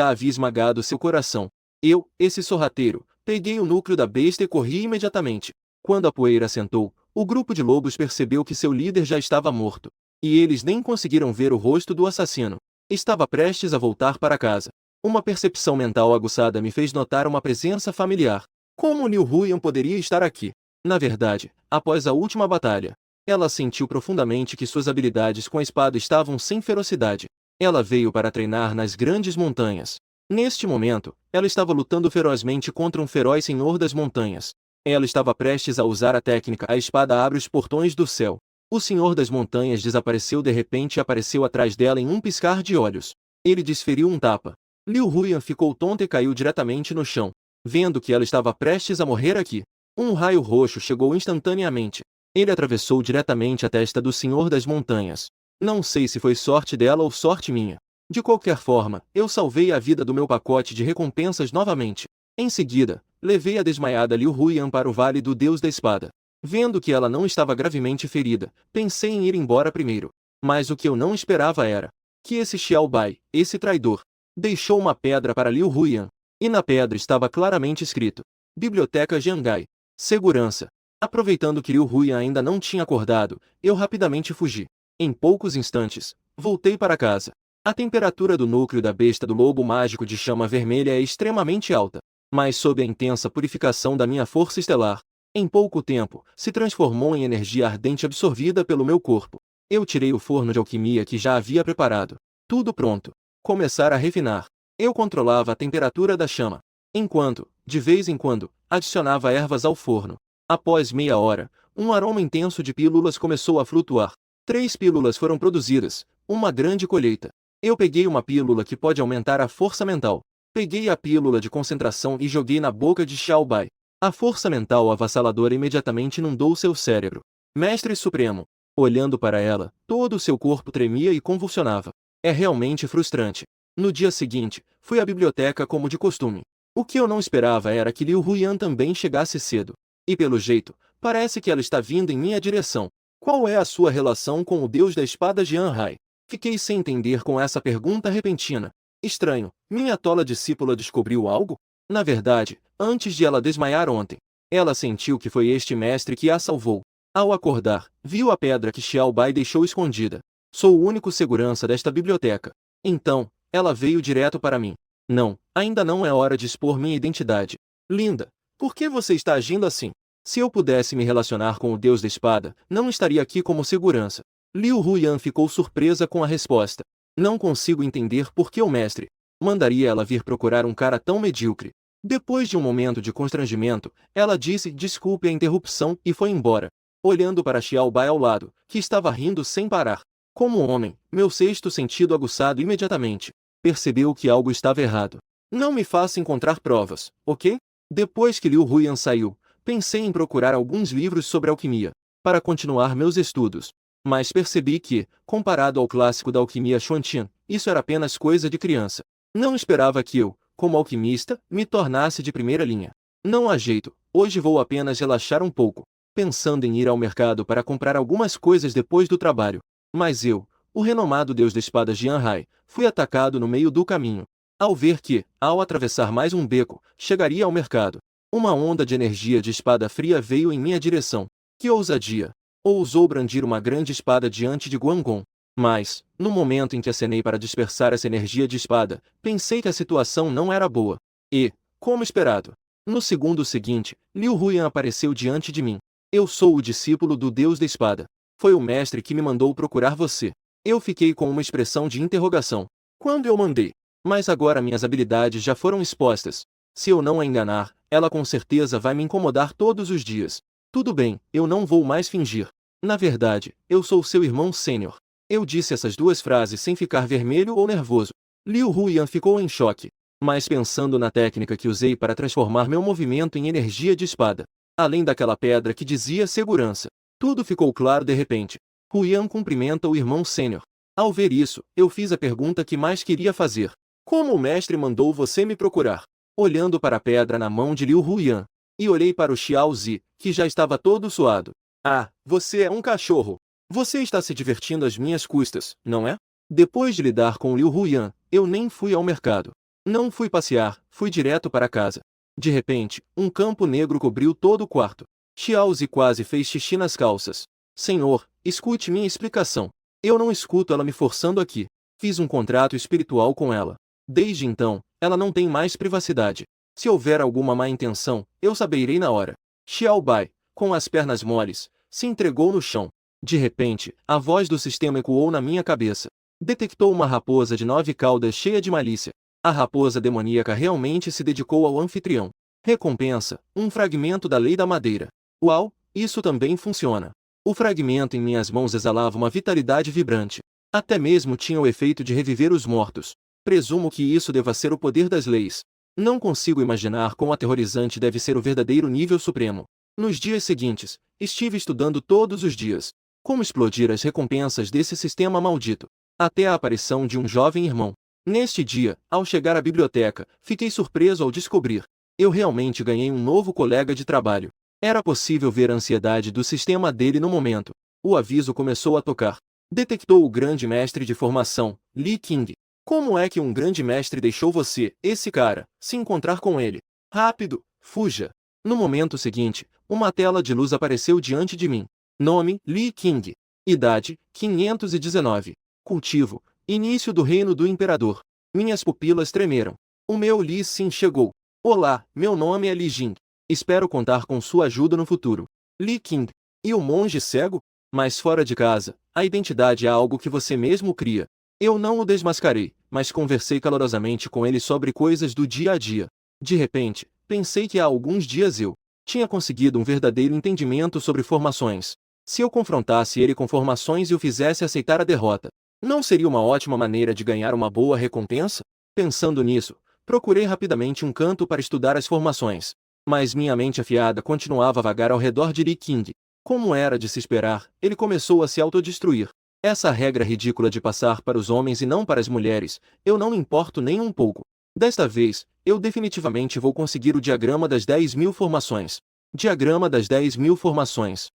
havia esmagado seu coração. Eu, esse sorrateiro, peguei o núcleo da besta e corri imediatamente. Quando a poeira assentou, o grupo de lobos percebeu que seu líder já estava morto. E eles nem conseguiram ver o rosto do assassino. Estava prestes a voltar para casa. Uma percepção mental aguçada me fez notar uma presença familiar. Como Liu Huyan poderia estar aqui? Na verdade, após a última batalha, ela sentiu profundamente que suas habilidades com a espada estavam sem ferocidade. Ela veio para treinar nas grandes montanhas. Neste momento, ela estava lutando ferozmente contra um feroz senhor das montanhas. Ela estava prestes a usar a técnica A espada abre os portões do céu. O senhor das montanhas desapareceu de repente e apareceu atrás dela em um piscar de olhos. Ele desferiu um tapa. Liu Huyan ficou tonta e caiu diretamente no chão. Vendo que ela estava prestes a morrer aqui, um raio roxo chegou instantaneamente. Ele atravessou diretamente a testa do Senhor das Montanhas. Não sei se foi sorte dela ou sorte minha. De qualquer forma, eu salvei a vida do meu pacote de recompensas novamente. Em seguida, levei a desmaiada Liu Huyan para o Vale do Deus da Espada. Vendo que ela não estava gravemente ferida, pensei em ir embora primeiro. Mas o que eu não esperava era que esse Xiaobai, esse traidor, deixou uma pedra para Liu Huyan. E na pedra estava claramente escrito: Biblioteca Jiangai. Segurança. Aproveitando que Liu Huyan ainda não tinha acordado, eu rapidamente fugi. Em poucos instantes, voltei para casa. A temperatura do núcleo da besta do lobo mágico de chama vermelha é extremamente alta, mas sob a intensa purificação da minha força estelar, em pouco tempo, se transformou em energia ardente absorvida pelo meu corpo. Eu tirei o forno de alquimia que já havia preparado. Tudo pronto. Começar a refinar. Eu controlava a temperatura da chama, enquanto, de vez em quando, adicionava ervas ao forno. Após meia hora, um aroma intenso de pílulas começou a flutuar. 3 pílulas foram produzidas, uma grande colheita. Eu peguei uma pílula que pode aumentar a força mental. Peguei a pílula de concentração e joguei na boca de Xiaobai. A força mental avassaladora imediatamente inundou seu cérebro. Mestre Supremo. Olhando para ela, todo o seu corpo tremia e convulsionava. É realmente frustrante. No dia seguinte, fui à biblioteca como de costume. O que eu não esperava era que Liu Huyan também chegasse cedo. E pelo jeito, parece que ela está vindo em minha direção. Qual é a sua relação com o deus da espada Jianhai? Fiquei sem entender com essa pergunta repentina. Estranho, minha tola discípula descobriu algo? Na verdade, antes de ela desmaiar ontem, ela sentiu que foi este mestre que a salvou. Ao acordar, viu a pedra que Xiaobai deixou escondida. Sou o único segurança desta biblioteca. Então, ela veio direto para mim. Não, ainda não é hora de expor minha identidade. Linda, por que você está agindo assim? Se eu pudesse me relacionar com o Deus da Espada, não estaria aqui como segurança. Liu Huyan ficou surpresa com a resposta. Não consigo entender por que o mestre mandaria ela vir procurar um cara tão medíocre. Depois de um momento de constrangimento, ela disse desculpe a interrupção e foi embora. Olhando para Xiaobai ao lado, que estava rindo sem parar. Como homem, meu sexto sentido aguçado imediatamente percebeu que algo estava errado. Não me faça encontrar provas, ok? Depois que Liu Huyan saiu, pensei em procurar alguns livros sobre alquimia, para continuar meus estudos. Mas percebi que, comparado ao clássico da alquimia Xuantian, isso era apenas coisa de criança. Não esperava que eu, como alquimista, me tornasse de primeira linha. Não há jeito, hoje vou apenas relaxar um pouco. pensando em ir ao mercado para comprar algumas coisas depois do trabalho. Mas eu, o renomado deus da espada Jianhai, fui atacado no meio do caminho. Ao ver que, ao atravessar mais um beco, chegaria ao mercado, uma onda de energia de espada fria veio em minha direção. Que ousadia! Ousou brandir uma grande espada diante de Guangong. Mas, no momento em que acenei para dispersar essa energia de espada, pensei que a situação não era boa. E, como esperado, no segundo seguinte, Liu Huyan apareceu diante de mim. Eu sou o discípulo do Deus da Espada. Foi o mestre que me mandou procurar você. Eu fiquei com uma expressão de interrogação. Quando eu mandei? Mas agora minhas habilidades já foram expostas. Se eu não a enganar, ela com certeza vai me incomodar todos os dias. Tudo bem, eu não vou mais fingir. Na verdade, eu sou seu irmão sênior. Eu disse essas duas frases sem ficar vermelho ou nervoso. Liu Huyan ficou em choque. Mas pensando na técnica que usei para transformar meu movimento em energia de espada, além daquela pedra que dizia segurança, tudo ficou claro de repente. Huyan cumprimenta o irmão sênior. Ao ver isso, eu fiz a pergunta que mais queria fazer. Como o mestre mandou você me procurar? Olhando para a pedra na mão de Liu Huyan, e olhei para o Xiao Zi, que já estava todo suado. Ah, você é um cachorro. Você está se divertindo às minhas custas, não é? Depois de lidar com Liu Huyan, eu nem fui ao mercado. Não fui passear, fui direto para casa. De repente, um campo negro cobriu todo o quarto. Xiao Zi quase fez xixi nas calças. Senhor, escute minha explicação. Eu não escuto ela me forçando aqui. Fiz um contrato espiritual com ela. Desde então, ela não tem mais privacidade. Se houver alguma má intenção, eu saberei na hora. Xiao Bai, com as pernas moles, se entregou no chão. De repente, a voz do sistema ecoou na minha cabeça. Detectou uma raposa de 9 caudas cheia de malícia. A raposa demoníaca realmente se dedicou ao anfitrião. Recompensa, um fragmento da lei da madeira. Uau, isso também funciona. O fragmento em minhas mãos exalava uma vitalidade vibrante. Até mesmo tinha o efeito de reviver os mortos. Presumo que isso deva ser o poder das leis. Não consigo imaginar quão aterrorizante deve ser o verdadeiro nível supremo. Nos dias seguintes, estive estudando todos os dias como explodir as recompensas desse sistema maldito, até a aparição de um jovem irmão. Neste dia, ao chegar à biblioteca, fiquei surpreso ao descobrir. Eu realmente ganhei um novo colega de trabalho. Era possível ver a ansiedade do sistema dele no momento. O aviso começou a tocar. Detectou o grande mestre de formação, Li Qing. Como é que um grande mestre deixou você, esse cara, se encontrar com ele? Rápido, fuja! No momento seguinte, uma tela de luz apareceu diante de mim. Nome, Li Qing. Idade, 519. Cultivo, início do reino do imperador. Minhas pupilas tremeram. O meu Li Xin chegou. Olá, meu nome é Li Jing. Espero contar com sua ajuda no futuro. Li Qing. E o monge cego? Mas fora de casa, a identidade é algo que você mesmo cria. Eu não o desmascarei, mas conversei calorosamente com ele sobre coisas do dia a dia. De repente, pensei que há alguns dias eu tinha conseguido um verdadeiro entendimento sobre formações. Se eu confrontasse ele com formações e o fizesse aceitar a derrota, não seria uma ótima maneira de ganhar uma boa recompensa? Pensando nisso, procurei rapidamente um canto para estudar as formações. Mas minha mente afiada continuava a vagar ao redor de Li Qing. Como era de se esperar, ele começou a se autodestruir. Essa regra ridícula de passar para os homens e não para as mulheres, eu não me importo nem um pouco. Desta vez, eu definitivamente vou conseguir o diagrama das 10.000 formações. Diagrama das 10.000 formações.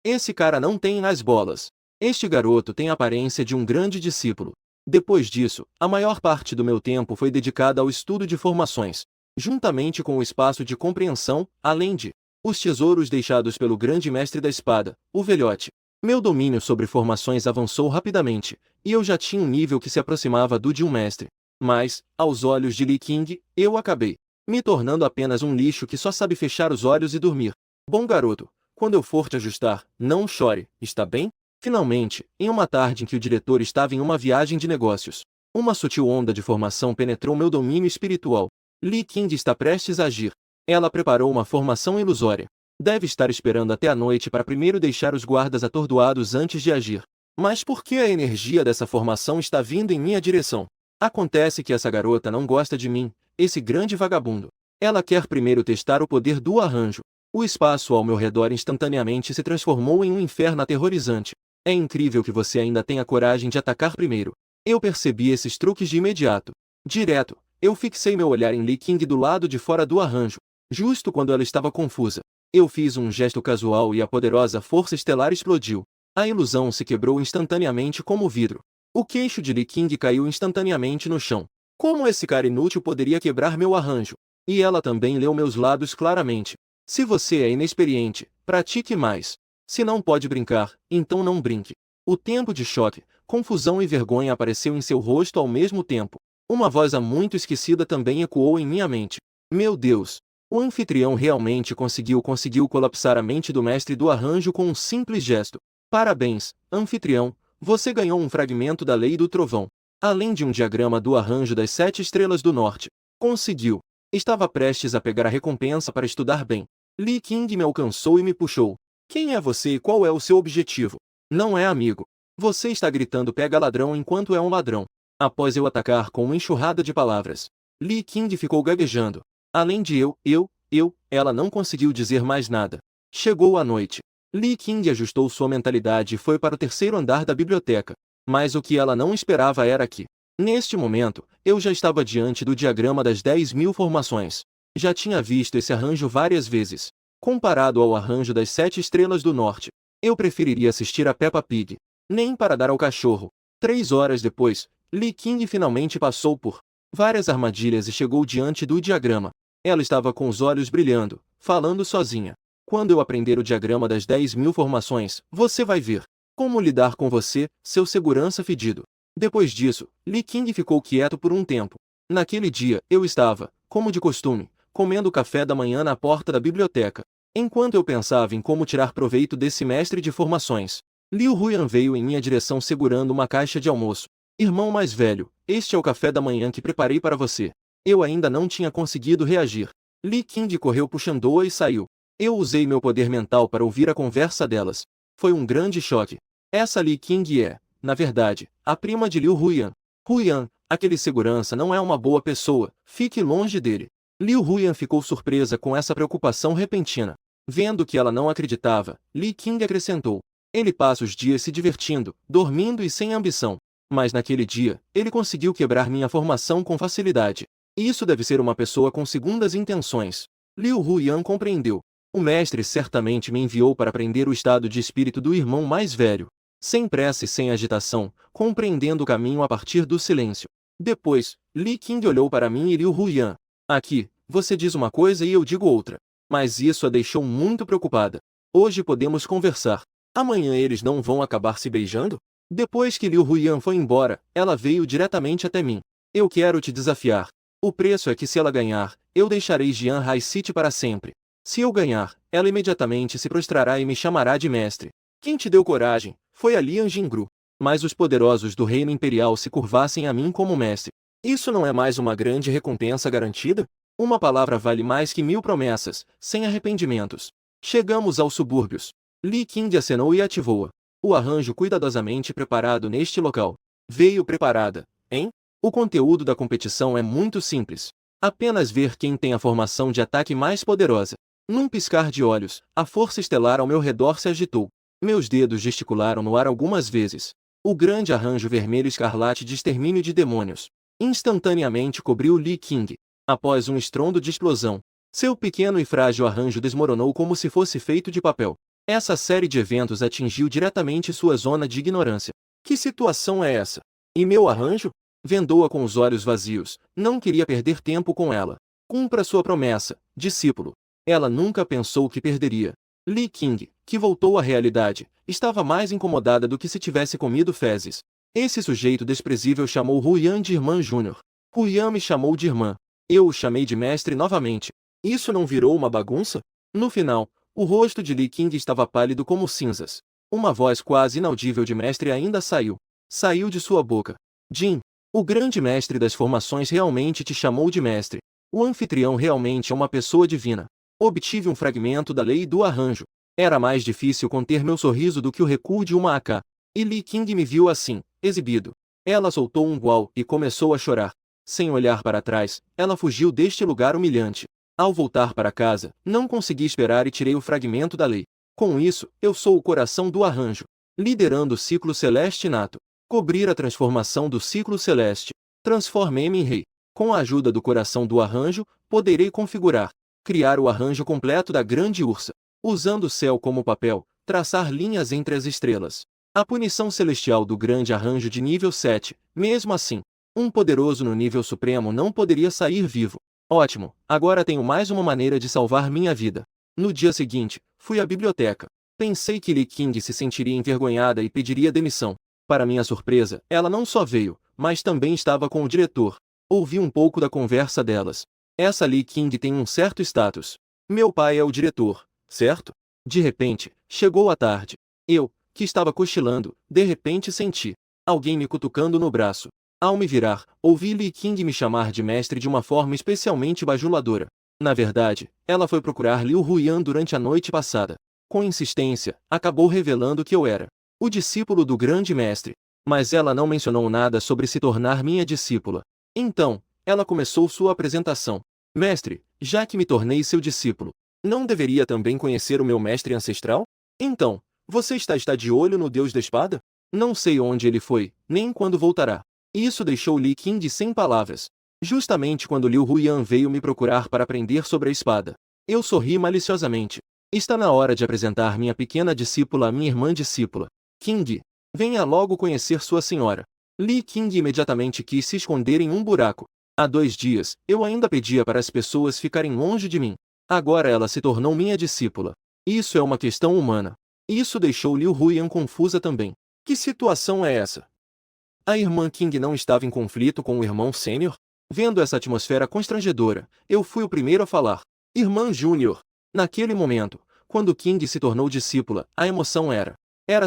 Esse cara não tem as bolas. Este garoto tem a aparência de um grande discípulo. Depois disso, a maior parte do meu tempo foi dedicada ao estudo de formações, juntamente com o espaço de compreensão, além de os tesouros deixados pelo grande mestre da espada, o velhote. Meu domínio sobre formações avançou rapidamente, e eu já tinha um nível que se aproximava do de um mestre. Mas, aos olhos de Li Qing, eu acabei me tornando apenas um lixo que só sabe fechar os olhos e dormir. Bom garoto, quando eu for te ajustar, não chore, está bem? Finalmente, em uma tarde em que o diretor estava em uma viagem de negócios, uma sutil onda de formação penetrou meu domínio espiritual. Li Qing está prestes a agir. Ela preparou uma formação ilusória. Deve estar esperando até a noite para primeiro deixar os guardas atordoados antes de agir. Mas por que a energia dessa formação está vindo em minha direção? Acontece que essa garota não gosta de mim, esse grande vagabundo. Ela quer primeiro testar o poder do arranjo. O espaço ao meu redor instantaneamente se transformou em um inferno aterrorizante. É incrível que você ainda tenha coragem de atacar primeiro. Eu percebi esses truques de imediato. Direto, eu fixei meu olhar em Li Qing do lado de fora do arranjo, justo quando ela estava confusa. Eu fiz um gesto casual e a poderosa força estelar explodiu. A ilusão se quebrou instantaneamente como vidro. O queixo de Lee King caiu instantaneamente no chão. Como esse cara inútil poderia quebrar meu arranjo? E ela também leu meus lábios claramente. Se você é inexperiente, pratique mais. Se não pode brincar, então não brinque. O tempo de choque, confusão e vergonha apareceu em seu rosto ao mesmo tempo. Uma voz há muito esquecida também ecoou em minha mente. Meu Deus! O anfitrião realmente conseguiu colapsar a mente do mestre do arranjo com um simples gesto. Parabéns, anfitrião, você ganhou um fragmento da Lei do Trovão, além de um diagrama do arranjo das 7 estrelas do norte. Conseguiu. Estava prestes a pegar a recompensa para estudar bem. Lee King me alcançou e me puxou. Quem é você e qual é o seu objetivo? Não é amigo. Você está gritando pega ladrão enquanto é um ladrão. Após eu atacar com uma enxurrada de palavras, Lee King ficou gaguejando. Além de ela não conseguiu dizer mais nada. Chegou a noite. Lee King ajustou sua mentalidade e foi para o terceiro andar da biblioteca. Mas o que ela não esperava era que, neste momento, eu já estava diante do diagrama das 10.000 formações. Já tinha visto esse arranjo várias vezes. Comparado ao arranjo das 7 estrelas do norte, eu preferiria assistir a Peppa Pig. Nem para dar ao cachorro. 3 horas depois, Lee King finalmente passou por várias armadilhas e chegou diante do diagrama. Ela estava com os olhos brilhando, falando sozinha. Quando eu aprender o diagrama das 10.000 formações, você vai ver como lidar com você, seu segurança fedido. Depois disso, Lee King ficou quieto por um tempo. Naquele dia, eu estava, como de costume, comendo café da manhã na porta da biblioteca. Enquanto eu pensava em como tirar proveito desse mestre de formações, Liu Huyan veio em minha direção segurando uma caixa de almoço. Irmão mais velho, este é o café da manhã que preparei para você. Eu ainda não tinha conseguido reagir. Lee King correu puxando-a e saiu. Eu usei meu poder mental para ouvir a conversa delas. Foi um grande choque. Essa Lee King é, na verdade, a prima de Liu Huyan. Huyan, aquele segurança não é uma boa pessoa, fique longe dele. Liu Huyan ficou surpresa com essa preocupação repentina. Vendo que ela não acreditava, Lee King acrescentou. Ele passa os dias se divertindo, dormindo e sem ambição. Mas naquele dia, ele conseguiu quebrar minha formação com facilidade. Isso deve ser uma pessoa com segundas intenções. Liu Huyan compreendeu. O mestre certamente me enviou para aprender o estado de espírito do irmão mais velho. Sem pressa e sem agitação, compreendendo o caminho a partir do silêncio. Depois, Lee King olhou para mim e Liu Huyan. Aqui, você diz uma coisa e eu digo outra. Mas isso a deixou muito preocupada. Hoje podemos conversar. Amanhã eles não vão acabar se beijando? Depois que Liu Huyan foi embora, ela veio diretamente até mim. Eu quero te desafiar. O preço é que se ela ganhar, eu deixarei Jian High City para sempre. Se eu ganhar, ela imediatamente se prostrará e me chamará de mestre. Quem te deu coragem, foi a Lian Jingru. Mas os poderosos do reino imperial se curvassem a mim como mestre. Isso não é mais uma grande recompensa garantida? Uma palavra vale mais que 1000 promessas, sem arrependimentos. Chegamos aos subúrbios. Lee King acenou e ativou-a. O arranjo cuidadosamente preparado neste local. Veio preparada, hein? O conteúdo da competição é muito simples. Apenas ver quem tem a formação de ataque mais poderosa. Num piscar de olhos, a força estelar ao meu redor se agitou. Meus dedos gesticularam no ar algumas vezes. O grande arranjo vermelho escarlate de extermínio de demônios instantaneamente cobriu Lee King. Após um estrondo de explosão, seu pequeno e frágil arranjo desmoronou como se fosse feito de papel. Essa série de eventos atingiu diretamente sua zona de ignorância. Que situação é essa? E meu arranjo? Vendou-a com os olhos vazios. Não queria perder tempo com ela. Cumpra sua promessa, discípulo. Ela nunca pensou que perderia. Lee King, que voltou à realidade, estava mais incomodada do que se tivesse comido fezes. Esse sujeito desprezível chamou Huyan de irmã Júnior. Huyan me chamou de irmã. Eu o chamei de mestre novamente. Isso não virou uma bagunça? No final, o rosto de Lee King estava pálido como cinzas. Uma voz quase inaudível de mestre ainda saiu. Saiu de sua boca. Jin, o grande mestre das formações realmente te chamou de mestre. O anfitrião realmente é uma pessoa divina. Obtive um fragmento da lei do arranjo. Era mais difícil conter meu sorriso do que o recuo de uma AK. E Lee King me viu assim, exibido. Ela soltou um uau e começou a chorar. Sem olhar para trás, ela fugiu deste lugar humilhante. Ao voltar para casa, não consegui esperar e tirei o fragmento da lei. Com isso, eu sou o coração do arranjo, liderando o ciclo celeste nato. Cobrir a transformação do ciclo celeste. Transformei-me em rei. Com a ajuda do coração do arranjo, poderei configurar criar o arranjo completo da grande ursa, usando o céu como papel, traçar linhas entre as estrelas. A punição celestial do grande arranjo de nível 7, mesmo assim, um poderoso no nível supremo não poderia sair vivo. Ótimo, agora tenho mais uma maneira de salvar minha vida. No dia seguinte, fui à biblioteca. Pensei que Lee King se sentiria envergonhada e pediria demissão. Para minha surpresa, ela não só veio, mas também estava com o diretor. Ouvi um pouco da conversa delas. Essa Lee King tem um certo status. Meu pai é o diretor, certo? De repente, chegou a tarde. Eu, que estava cochilando, de repente senti alguém me cutucando no braço. Ao me virar, ouvi Lee King me chamar de mestre de uma forma especialmente bajuladora. Na verdade, ela foi procurar Liu Huiyan durante a noite passada. Com insistência, acabou revelando que eu era o discípulo do grande mestre. Mas ela não mencionou nada sobre se tornar minha discípula. Então, ela começou sua apresentação. Mestre, já que me tornei seu discípulo, não deveria também conhecer o meu mestre ancestral? Então, você está de olho no Deus da Espada? Não sei onde ele foi, nem quando voltará. Isso deixou Lee King sem palavras. Justamente quando Liu Huiyan veio me procurar para aprender sobre a espada, eu sorri maliciosamente. Está na hora de apresentar minha pequena discípula à minha irmã discípula. King, venha logo conhecer sua senhora. Lee King imediatamente quis se esconder em um buraco. Há 2 dias, eu ainda pedia para as pessoas ficarem longe de mim. Agora ela se tornou minha discípula. Isso é uma questão humana. Isso deixou Liu Huiyan confusa também. Que situação é essa? A irmã King não estava em conflito com o irmão sênior? Vendo essa atmosfera constrangedora, eu fui o primeiro a falar. Irmã Júnior. Naquele momento, quando King se tornou discípula, a emoção era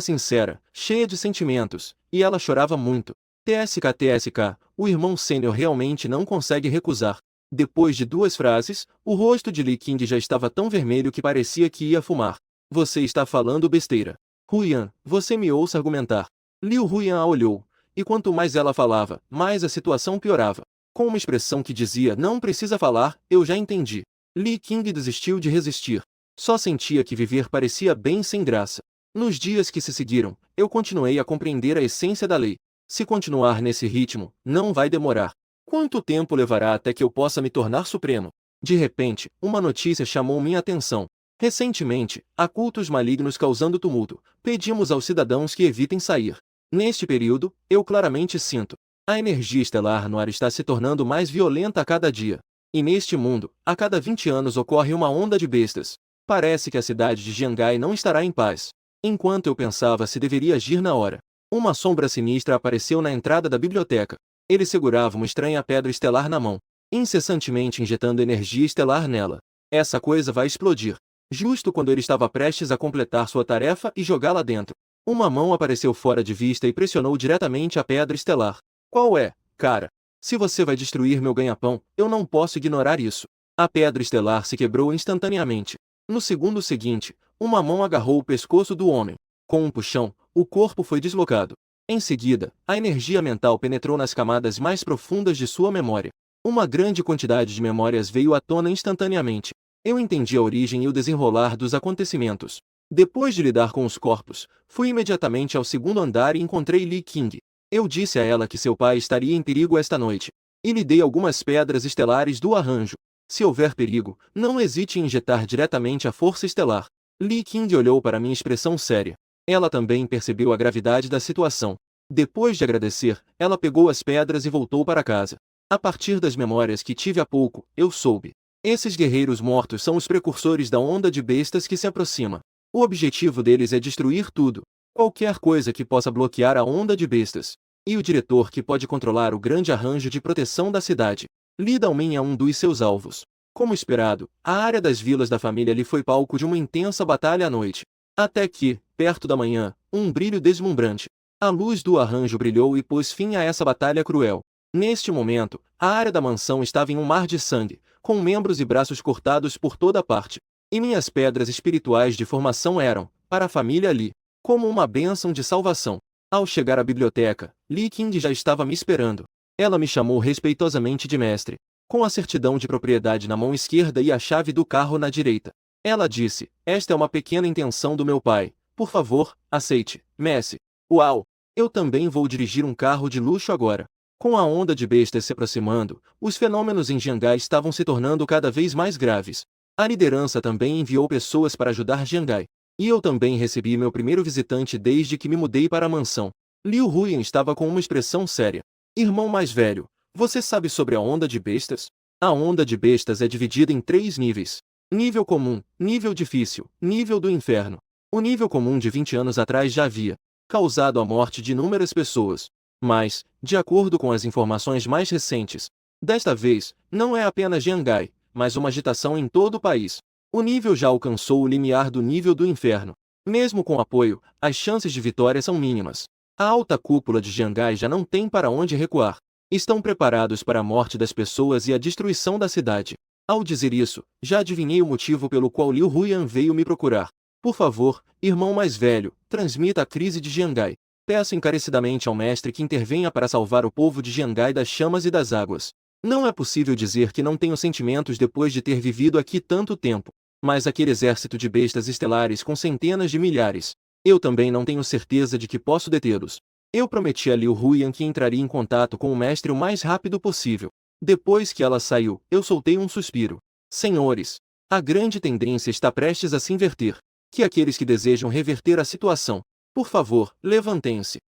sincera, cheia de sentimentos, e ela chorava muito. TSK, o irmão sênior realmente não consegue recusar. Depois de 2 frases, o rosto de Lee King já estava tão vermelho que parecia que ia fumar. Você está falando besteira. Huiyan, você me ouça argumentar. Liu Huiyan a olhou, e quanto mais ela falava, mais a situação piorava. Com uma expressão que dizia não precisa falar, eu já entendi. Lee King desistiu de resistir. Só sentia que viver parecia bem sem graça. Nos dias que se seguiram, eu continuei a compreender a essência da lei. Se continuar nesse ritmo, não vai demorar. Quanto tempo levará até que eu possa me tornar supremo? De repente, uma notícia chamou minha atenção. Recentemente, há cultos malignos causando tumulto. Pedimos aos cidadãos que evitem sair. Neste período, eu claramente sinto. A energia estelar no ar está se tornando mais violenta a cada dia. E neste mundo, a cada 20 anos ocorre uma onda de bestas. Parece que a cidade de Jiangai não estará em paz. Enquanto eu pensava se deveria agir na hora, uma sombra sinistra apareceu na entrada da biblioteca. Ele segurava uma estranha pedra estelar na mão, incessantemente injetando energia estelar nela. Essa coisa vai explodir. Justo quando ele estava prestes a completar sua tarefa e jogá-la dentro, uma mão apareceu fora de vista e pressionou diretamente a pedra estelar. Qual é, cara? Se você vai destruir meu ganha-pão, eu não posso ignorar isso. A pedra estelar se quebrou instantaneamente. No segundo seguinte, uma mão agarrou o pescoço do homem. Com um puxão, o corpo foi deslocado. Em seguida, a energia mental penetrou nas camadas mais profundas de sua memória. Uma grande quantidade de memórias veio à tona instantaneamente. Eu entendi a origem e o desenrolar dos acontecimentos. Depois de lidar com os corpos, fui imediatamente ao segundo andar e encontrei Lee King. Eu disse a ela que seu pai estaria em perigo esta noite. E lhe dei algumas pedras estelares do arranjo. Se houver perigo, não hesite em injetar diretamente a força estelar. Lee King olhou para minha expressão séria. Ela também percebeu a gravidade da situação. Depois de agradecer, ela pegou as pedras e voltou para casa. A partir das memórias que tive há pouco, eu soube. Esses guerreiros mortos são os precursores da onda de bestas que se aproxima. O objetivo deles é destruir tudo. Qualquer coisa que possa bloquear a onda de bestas. E o diretor que pode controlar o grande arranjo de proteção da cidade. Li Dalmin é um dos seus alvos. Como esperado, a área das vilas da família lhe foi palco de uma intensa batalha à noite. Até que, perto da manhã, um brilho deslumbrante. A luz do arranjo brilhou e pôs fim a essa batalha cruel. Neste momento, a área da mansão estava em um mar de sangue, com membros e braços cortados por toda parte. E minhas pedras espirituais de formação eram, para a família Lee, como uma bênção de salvação. Ao chegar à biblioteca, Lee King já estava me esperando. Ela me chamou respeitosamente de mestre, com a certidão de propriedade na mão esquerda e a chave do carro na direita. Ela disse, esta é uma pequena intenção do meu pai. Por favor, aceite, Messi. Uau! Eu também vou dirigir um carro de luxo agora. Com a onda de bestas se aproximando, os fenômenos em Jiangai estavam se tornando cada vez mais graves. A liderança também enviou pessoas para ajudar Jiangai. E eu também recebi meu primeiro visitante desde que me mudei para a mansão. Liu Huyan estava com uma expressão séria. Irmão mais velho, você sabe sobre a onda de bestas? A onda de bestas é dividida em 3 níveis. Nível comum, nível difícil, nível do inferno. O nível comum de 20 anos atrás já havia causado a morte de inúmeras pessoas. Mas, de acordo com as informações mais recentes, desta vez, não é apenas Jiangai, mas uma agitação em todo o país. O nível já alcançou o limiar do nível do inferno. Mesmo com apoio, as chances de vitória são mínimas. A alta cúpula de Jiangai já não tem para onde recuar. Estão preparados para a morte das pessoas e a destruição da cidade. Ao dizer isso, já adivinhei o motivo pelo qual Liu Huyan veio me procurar. Por favor, irmão mais velho, transmita a crise de Jiangai. Peço encarecidamente ao mestre que intervenha para salvar o povo de Jiangai das chamas e das águas. Não é possível dizer que não tenho sentimentos depois de ter vivido aqui tanto tempo. Mas aquele exército de bestas estelares com centenas de milhares. Eu também não tenho certeza de que posso detê-los. Eu prometi a Liu Huyan que entraria em contato com o mestre o mais rápido possível. Depois que ela saiu, eu soltei um suspiro. Senhores, a grande tendência está prestes a se inverter. Que aqueles que desejam reverter a situação, por favor, levantem-se.